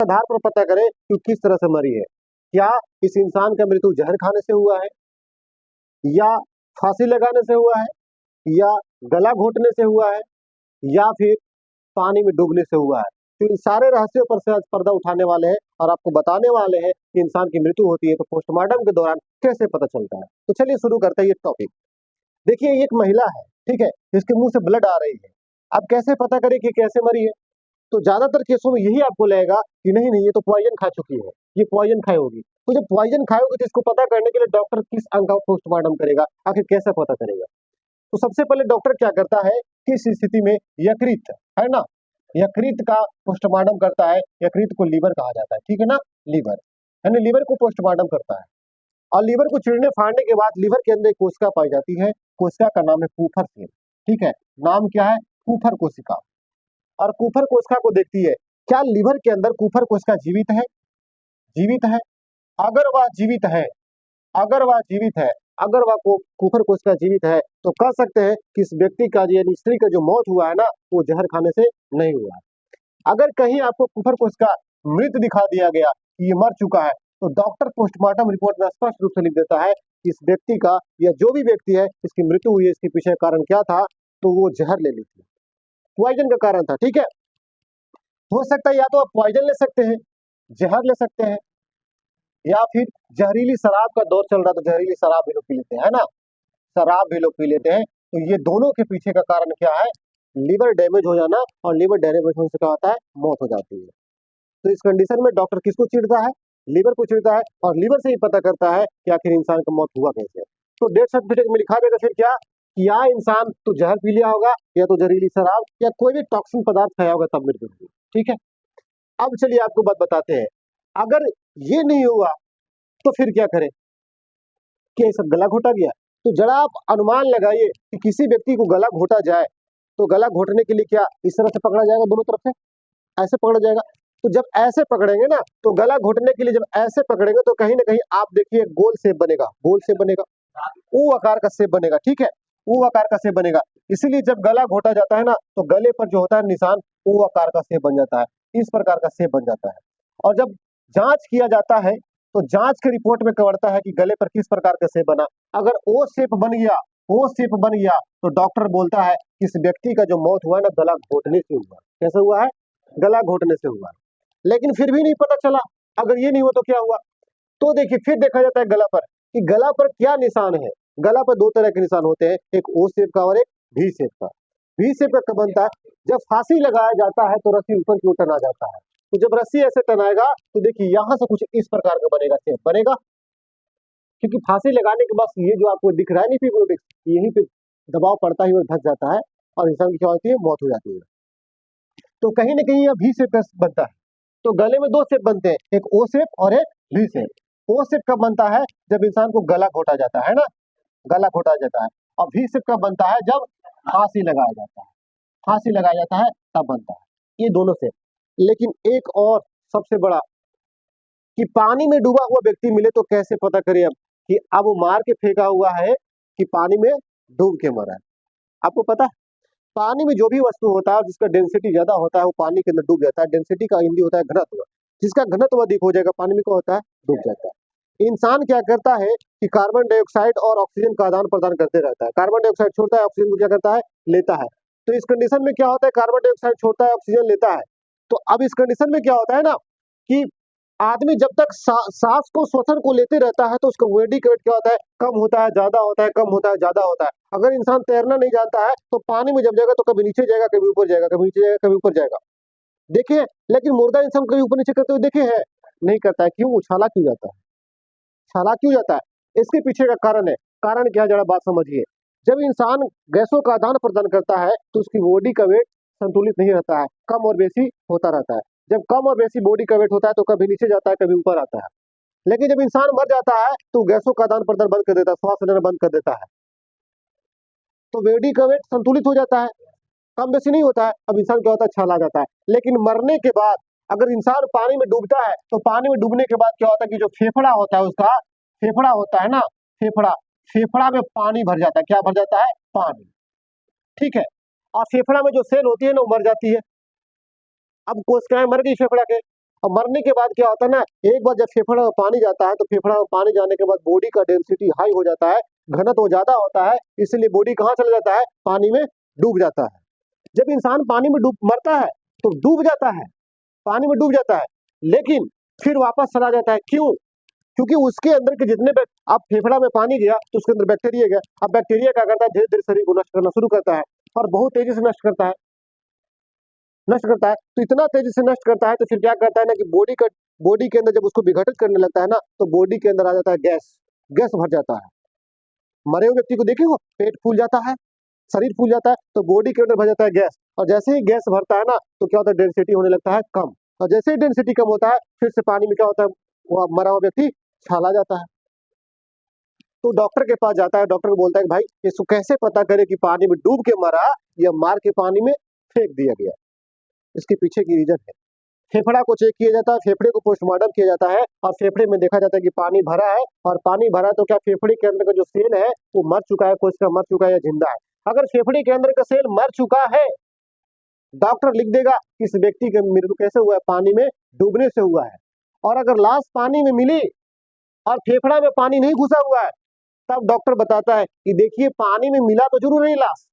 आधार पर पता करें कि किस तरह से मरी है। क्या इस इंसान का मृत्यु जहर खाने से हुआ है, या फांसी लगाने से हुआ है, या गला घोटने से हुआ है, या फिर पानी में डूबने से हुआ है। तो इन सारे रहस्यों पर से आज पर्दा उठाने वाले हैं और आपको बताने वाले हैं कि इंसान की मृत्यु होती है तो पोस्टमार्टम के दौरान कैसे पता चलता है। तो चलिए शुरू करते हैं ये टॉपिक। देखिए, ये एक महिला है, ठीक है, जिसके मुंह से ब्लड आ रही है। अब कैसे पता करें कि कैसे मरी है? तो ज्यादातर केसों में यही आपको लगेगा कि नहीं नहीं, ये तो पॉइजन खा चुकी है, ये पॉइजन खाई होगी। तो जब पॉइजन खाई होगी तो इसको पता करने के लिए डॉक्टर किस अंग का पोस्टमार्टम करेगा, आखिर कैसे पता करेगा? तो सबसे पहले डॉक्टर क्या करता है, किस स्थिति में यकृत है ना, यकृत का पोस्टमार्टम करता है। यकृत को लीवर कहा जाता है, ठीक है ना, लीवर है ना, लीवर को पोस्टमार्टम करता है। और लीवर को चीरने फाड़ने के बाद लीवर के अंदर एक कोशिका पाई जाती है। कोशिका का नाम है कूफर सेल, ठीक है, नाम क्या है, कूफर कोशिका। और कूफर कोशिका को देखती है, क्या लीवर के अंदर कूफर कोशिका जीवित है? जीवित है। अगर वह जीवित है, अगर वह जीवित है, अगर वह कूफर कोशिका जीवित है, तो कह सकते हैं कि इस व्यक्ति का, यानी स्त्री का जो मौत हुआ है ना, वो जहर खाने से नहीं हुआ है। अगर कहीं आपको कूफर कोशिका मृत दिखा दिया गया कि ये मर चुका है, तो डॉक्टर पोस्टमार्टम रिपोर्ट में स्पष्ट रूप से लिख देता है कि इस व्यक्ति का, या जो भी व्यक्ति है इसकी मृत्यु हुई है, इसके पीछे कारण क्या था, तो वो जहर ले ली थी, पॉइजन का कारण था, ठीक है। हो सकता है या तो आप पॉइजन ले सकते हैं, जहर ले सकते हैं, या फिर जहरीली शराब का दौर चल रहा तो जहरीली शराब भी लोग पी लेते हैं, है ना, शराब भी लोग पी लेते हैं। तो ये दोनों के पीछे का कारण क्या है, लीवर डैमेज हो जाना, और लीवर डैमेज होने से क्या होता है, मौत हो जाती है। तो इस कंडीशन में डॉक्टर किसको चिढ़ता है, लीवर को चिढ़ता है, और लीवर से ही पता करता है कि आखिर इंसान का मौत हुआ कैसे। तो डेथ सर्टिफिकेट में लिखा देगा फिर क्या, कि या इंसान तो जहर पी लिया होगा, या तो जहरीली शराब, या कोई भी टॉक्सिन पदार्थ खाया होगा तब मृत्यु हुई, ठीक है। अब चलिए आपको बात बताते हैं, अगर ये नहीं हुआ तो फिर क्या करें, क्या ये सब गला घोटा गया? तो जरा आप अनुमान लगाइए कि किसी व्यक्ति को गला घोटा जाए, तो गला घोटने के लिए क्या इस तरह से पकड़ा जाएगा, दोनों तरफ से ऐसे पकड़ा जाएगा? तो जब ऐसे पकड़ेंगे ना, तो गला घोटने के लिए जब ऐसे पकड़ेंगे तो कहीं ना कहीं आप देखिए गोल शेप बनेगा, गोल शेप बनेगा, ऊ आकार का शेप बनेगा, ठीक है, ऊ आकार का शेप बनेगा। इसीलिए जब गला घोटा जाता है ना, तो गले पर जो होता है निशान, ऊ आकार का शेप बन जाता है, इस प्रकार का शेप बन जाता है। और जब जांच किया जाता है, तो जांच के रिपोर्ट में कवरता है कि गले पर किस प्रकार का शेप बना। अगर ओ शेप बन गया, ओ शेप बन गया, तो डॉक्टर बोलता है कि इस व्यक्ति का जो मौत हुआ है ना, गला घोटने से हुआ। कैसे हुआ है, गला घोटने से हुआ। लेकिन फिर भी नहीं पता चला, अगर ये नहीं हुआ तो क्या हुआ? तो देखिए, फिर देखा जाता है गला पर कि गला पर क्या निशान है। गला पर दो तरह के निशान होते हैं, एक ओ शेप का और एक वी शेप का। वी शेप का कब बनता है, जब फांसी लगाया जाता है तो रस्सी ऊपर की ओर टना जाता है। तो जब रस्सी ऐसे टनाएगा तो देखिए यहां से कुछ इस प्रकार का बनेगा, शेप बनेगा, क्योंकि फांसी लगाने के बाद ये जो आपको दिख रहा है नहीं फिब्रोटिक्स, यहीं पे दबाव पड़ता ही वो धस जाता है और इंसान की क्या होती है, मौत हो जाती है। तो कहीं ना कहीं यह वी शेप बनता है। तो गले में दो शेप बनते हैं, एक ओ शेप और एक वी शेप। ओ शेप कब बनता है, जब इंसान को गला घोटा जाता है ना, गला घोटा जाता है। और वी शेप कब बनता है, जब फांसी लगाया जाता है, फांसी लगाया जाता है तब बनता है, ये दोनों शेप। लेकिन एक और सबसे बड़ा, कि पानी में डूबा हुआ व्यक्ति मिले तो कैसे पता करें अब कि अब वो मार के फेंका हुआ है कि पानी में डूब के मरा है? आपको पता है, पानी में जो भी वस्तु होता है जिसका डेंसिटी ज्यादा होता है वो पानी के अंदर डूब जाता है। डेंसिटी का हिंदी होता है घनत्व, जिसका घनत्व अधिक हो जाएगा पानी में क्या होता है, डूब जाता है। इंसान क्या करता है कि कार्बन डाइऑक्साइड और ऑक्सीजन का आदान प्रदान करते रहता है। कार्बन डाइऑक्साइड छोड़ता है, ऑक्सीजन को क्या करता है, लेता है। तो इस कंडीशन में क्या होता है, कार्बन डाइऑक्साइड छोड़ता है, ऑक्सीजन लेता है। तो अब इस कंडीशन में क्या होता है ना, कि आदमी जब तक सांस को, श्वसन को लेते रहता है तो उसका बॉडी का वेट क्या होता है, कम होता है, ज्यादा होता है, कम होता है, ज्यादा होता है। अगर इंसान तैरना नहीं जानता है तो पानी में जब जाएगा तो कभी नीचे जाएगा, कभी ऊपर जाएगा, कभी नीचे जाएगा, कभी ऊपर जाएगा, देखिए। लेकिन मुर्दा इंसान कभी ऊपर नीचे करते हुए देखे हैं, नहीं करता है। क्यों, उछाला क्यों जाता है, छाला क्यों जाता है? इसके पीछे का कारण है, कारण क्या, जरा बात समझिए। जब इंसान गैसों का आदान प्रदान करता है तो उसकी बॉडी का वेट संतुलित नहीं रहता है, कम और बेसी होता रहता है। जब कम और बेसी बॉडी का वेट होता है तो कभी नीचे जाता है, कभी ऊपर आता है। लेकिन जब इंसान मर जाता है तो गैसों का आदान प्रदान बंद कर देता है, श्वास लेना बंद कर देता है, तो बॉडी का वेट संतुलित हो जाता है, कम बेसी नहीं होता है। अब इंसान क्या होता है, छाला जाता है। लेकिन मरने के बाद अगर इंसान पानी में डूबता है तो पानी में डूबने के बाद क्या होता है कि जो फेफड़ा होता है उसका, फेफड़ा होता है ना, फेफड़ा, फेफड़ा में पानी भर जाता है। क्या भर जाता है, पानी, ठीक है। और फेफड़ा में जो सेल होती है ना वो मर जाती है। अब कोशिकाएं मर गई फेफड़ा के, और मरने के बाद क्या होता है ना, एक बार जब फेफड़ा में पानी जाता है तो फेफड़ा में पानी जाने के बाद बॉडी का डेंसिटी हाई हो जाता है, घनत्व ज्यादा होता है, इसलिए बॉडी कहाँ चला जाता है, पानी में डूब जाता है। जब इंसान पानी में डूब मरता है तो डूब जाता है, पानी में डूब जाता है, लेकिन फिर वापस चला जाता है। क्यों? क्योंकि उसके अंदर के जितने अब फेफड़ा में पानी गया तो उसके अंदर बैक्टीरिया गया। अब बैक्टीरिया क्या करता है, धीरे धीरे शरीर को नष्ट करना शुरू करता है और बहुत तेजी से नष्ट करता है, नष्ट करता है। तो इतना तेजी से नष्ट करता है तो फिर क्या करता है ना कि बॉडी के अंदर जब उसको विघटित करने लगता है ना, तो बॉडी के अंदर आ जाता है गैस, गैस भर जाता है। मरे हुए व्यक्ति को देखे हो, पेट फूल जाता है, शरीर फूल जाता है, तो बॉडी के अंदर भर जाता है गैस, और जैसे ही गैस भरता है ना तो क्या होता है, डेंसिटी होने लगता है कम, और जैसे ही डेंसिटी कम होता है फिर से पानी में क्या होता है, वो मरा हुआ व्यक्ति छाला जाता है। तो डॉक्टर के पास जाता है, डॉक्टर को बोलता है कि भाई इसको कैसे पता करे कि पानी में डूब के मरा या मार के पानी में फेंक दिया गया। इसके पीछे की रीजन है, फेफड़ा को चेक किया जाता है, फेफड़े को पोस्टमार्टम किया जाता है, और फेफड़े में देखा जाता है कि पानी भरा है, और पानी भरा है तो क्या फेफड़े के अंदर का जो सेल है वो मर चुका है, कोशिका मर चुका है या जिंदा है। अगर फेफड़े के अंदर का सेल मर चुका है, डॉक्टर लिख देगा इस व्यक्ति की मृत्यु कैसे हुआ है, पानी में डूबने से हुआ है। और अगर लाश पानी में मिली और फेफड़ा में पानी नहीं घुसा हुआ है, तब डॉक्टर बताता है कि देखिए पानी में मिला तो जरूर नहीं लाश,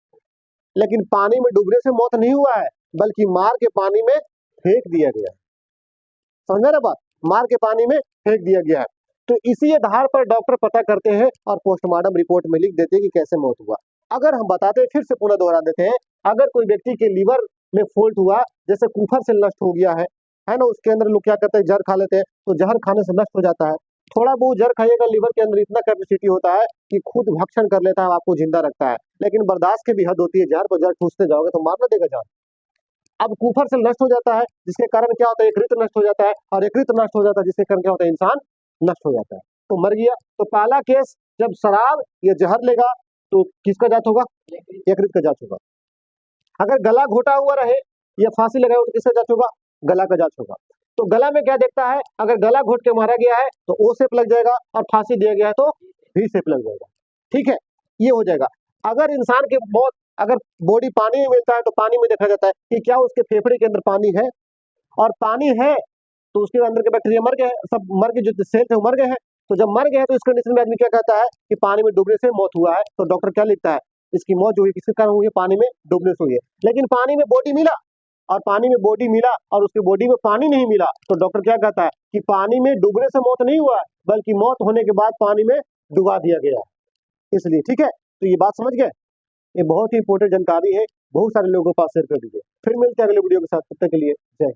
लेकिन पानी में डूबने से मौत नहीं हुआ है, बल्कि मार के पानी में फेंक दिया गया। समझ रहे बात, मार के पानी में फेंक दिया गया है। तो इसी आधार पर डॉक्टर पता करते हैं और पोस्टमार्टम रिपोर्ट में लिख देते हैं कि कैसे मौत हुआ। अगर हम बताते हैं, फिर से पुनः दोहरा देते हैं, अगर कोई व्यक्ति के लीवर में फॉल्ट हुआ, जैसे कुफर से नष्ट हो गया है ना, उसके अंदर लोग क्या करते हैं, जहर खा लेते हैं, तो जहर खाने से नष्ट हो जाता है। थोड़ा बहुत जहर खाइएगा, लीवर के अंदर इतना कैपेसिटी होता है कि खुद भक्षण कर लेता है, आपको जिंदा रखता है, लेकिन बर्दाश्त की भी हद होती है, जहर पर जहर ठूसते जाओगे तो मार ना देगा जान। अब कुफर से नष्ट हो जाता है, जिसके कारण क्या होता है, यकृत नष्ट हो जाता है, और यकृत नष्ट हो जाता है जिसके कारण क्या होता है, इंसान नष्ट हो जाता है, तो मर गया। तो पहला केस जब शराब या जहर लेगा तो किसका जांच होगा, यकृत का जांच होगा। अगर गला घोटा हुआ रहे या फांसी लगाए हो तो किसका जांच होगा, गला का जांच होगा। तो गला में क्या देखता है, अगर गला घोट के मारा गया है तो ओ सेप लग जाएगा, और फांसी दिया गया है तो भी सेप लग जाएगा। ठीक है, ये हो जाएगा। अगर इंसान की मौत, अगर बॉडी पानी में मिलता है तो पानी में देखा जाता है कि क्या उसके फेफड़े के अंदर पानी है, और पानी है तो उसके अंदर के बैक्टीरिया मर गए, सब मर के जो सेल थे वो मर गए हैं। तो जब मर गए हैं तो इस कंडीशन में आदमी क्या कहता है कि पानी में डूबने से मौत हुआ है, तो डॉक्टर क्या लिखता है, इसकी मौत जो हुई किसके कारण हुई है, पानी में डूबने से हुई है। लेकिन पानी में बॉडी मिला, और पानी में बॉडी मिला और उसकी बॉडी में पानी नहीं मिला, तो डॉक्टर क्या कहता है कि पानी में डूबने से मौत नहीं हुआ है, बल्कि मौत होने के बाद पानी में डुबा दिया गया। इसलिए ठीक है, तो ये बात समझ गए, ये बहुत ही इंपॉर्टेंट जानकारी है, बहुत सारे लोगों के पास शेयर कर दीजिए। फिर मिलते हैं अगले वीडियो के साथ, तब तक के लिए जय।